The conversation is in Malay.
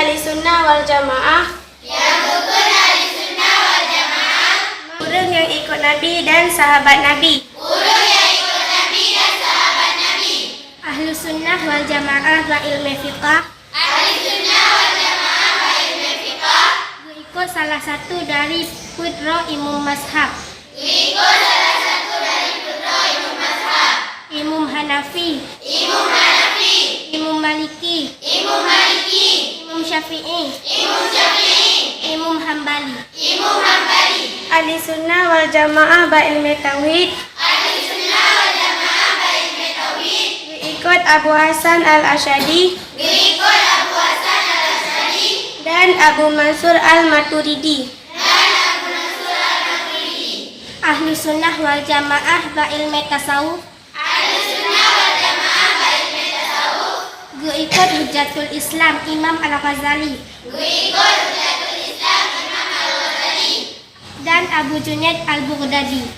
Ahlussunnah wal Jamaah. Orang yang ikut Nabi dan sahabat Nabi. Ahlussunnah wal Jamaah wa ilmu fiqh. Ikut salah satu dari putra Imam Mazhab. Imam Hanafi. Imam Maliki. Imam Syafi'i. Imam Hambali. Ahlussunnah wal Jamaah ba ilmu tauhid. Ikut Abu Hasan al-Asy'ari dan Abu Mansur al-Maturidi. Ahlussunnah wal Jamaah ba ilmu tasawuf. Ikut Hujjatul Islam Imam Al-Ghazali dan Abu Junaid al-Baghdadi.